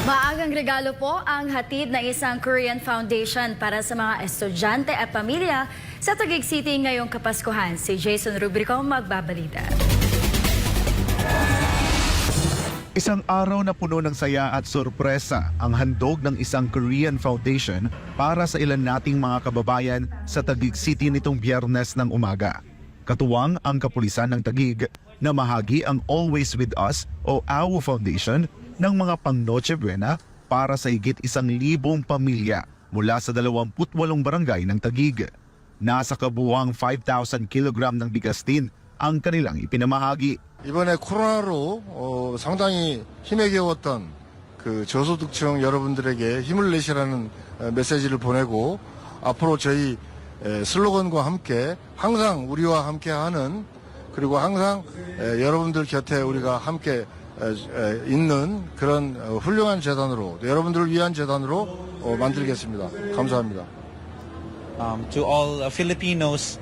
Maagang regalo po ang hatid ng isang Korean Foundation para sa mga estudyante at pamilya sa Taguig City ngayong Kapaskuhan. Si Jason Rubrico magbabalita. Isang araw na puno ng saya at sorpresa ang handog ng isang Korean Foundation para sa ilan nating mga kababayan sa Taguig City nitong Biyernes ng umaga. Katuwang ang kapulisan ng Taguig na mahagi ang Always With Us o AWO Foundation ng mga pang Noche Buena para sa higit 1,000 pamilya mula sa 28 barangay ng Taguig. Nasa kabuuang 5,000 kilogram ng bigas din ang kanilang ipinamahagi. 이번에 코로나로 상당히 힘에 겨웠던 그 저소득층 여러분들에게 힘을 내시라는 메시지를 보내고 앞으로 저희 슬로건과 함께 항상 우리와 함께하는 그리고 항상 여러분들 곁에 우리가 함께 있는 그런 훌륭한 재단으로 여러분들을 위한 재단으로 만들겠습니다. 감사합니다. To all Filipinos,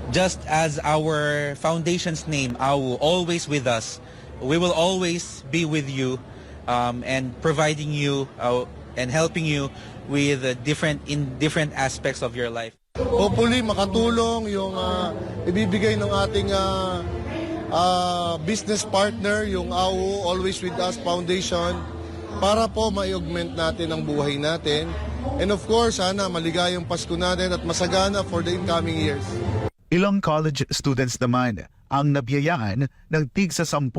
just as our foundation's name, AWO, always with us, we will always be with you and providing you and helping you with different aspects of your life. Hopefully makatulong yung ibibigay ng ating business partner, yung AWO Always With Us Foundation, para po ma-augment natin ang buhay natin. And of course, sana maligayang Pasko natin at masagana for the incoming years. Ilang college students naman ang nabiyayaan ng tig sa 10,000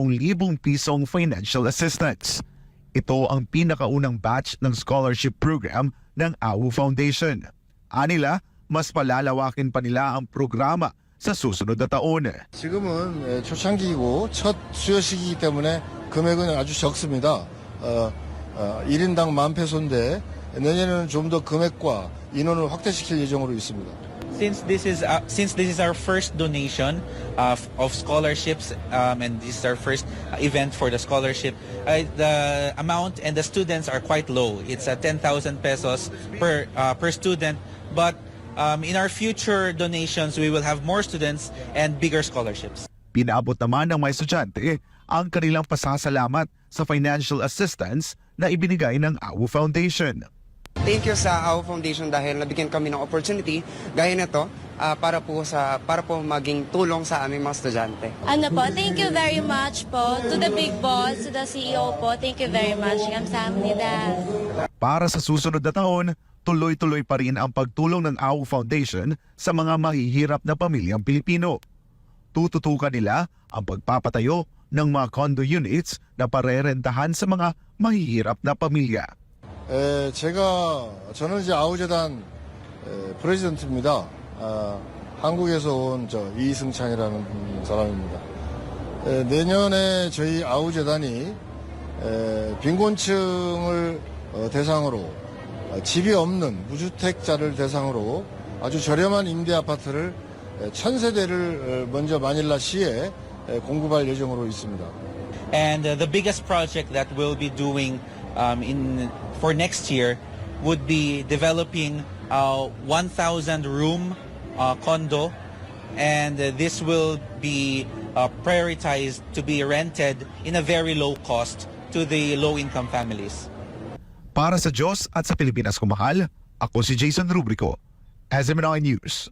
pisong financial assistance. Ito ang pinakaunang batch ng scholarship program ng AWO Foundation. Anila, mas palalawakin pa nila ang programa sa susunod na taon. 지금은 초창기이고 첫 수요 시기이기 때문에 금액은 아주 적습니다. 1인당 10,000페소인데 내년에는 좀 더 금액과 인원을 확대시킬 예정으로 있습니다. Since this is our first donation of scholarships and this is our first event for the scholarship, the amount and the students are quite low. It's 10,000 pesos per student, but in our future donations we will have more students and bigger scholarships. Pinaabot naman ng mga estudyante ang kanilang pasasalamat sa financial assistance na ibinigay ng AWO Foundation. Thank you sa AWO Foundation dahil nabigyan kami ng opportunity gaya nito para po maging tulong sa aming mga estudyante. Thank you very much po to the big boss, to the CEO po. Thank you very much. Kamsahamnida. Para sa susunod na taon, tuloy-tuloy pa rin ang pagtulong ng AWO Foundation sa mga mahihirap na pamilyang Pilipino. Tututukan nila ang pagpapatayo ng mga condo units na parerentahan sa mga mahihirap na pamilya. 저는 이제 아우재단 프레지던트입니다. 한국에서 온 이승찬이라는 사람입니다. 내년에 저희 아우재단이 빈곤층을 대상으로 집이 없는 무주택자를 대상으로 아주 저렴한 임대 아파트를 1,000세대를 먼저 마닐라시에 공급할 예정으로 있습니다. And the biggest project that we'll be doing for next year would be developing a 1,000 room condo, and this will be prioritized to be rented in a very low cost to the low-income families. Para sa Diyos at sa Pilipinas kumahal, ako si Jason Rubrico, SMNI News.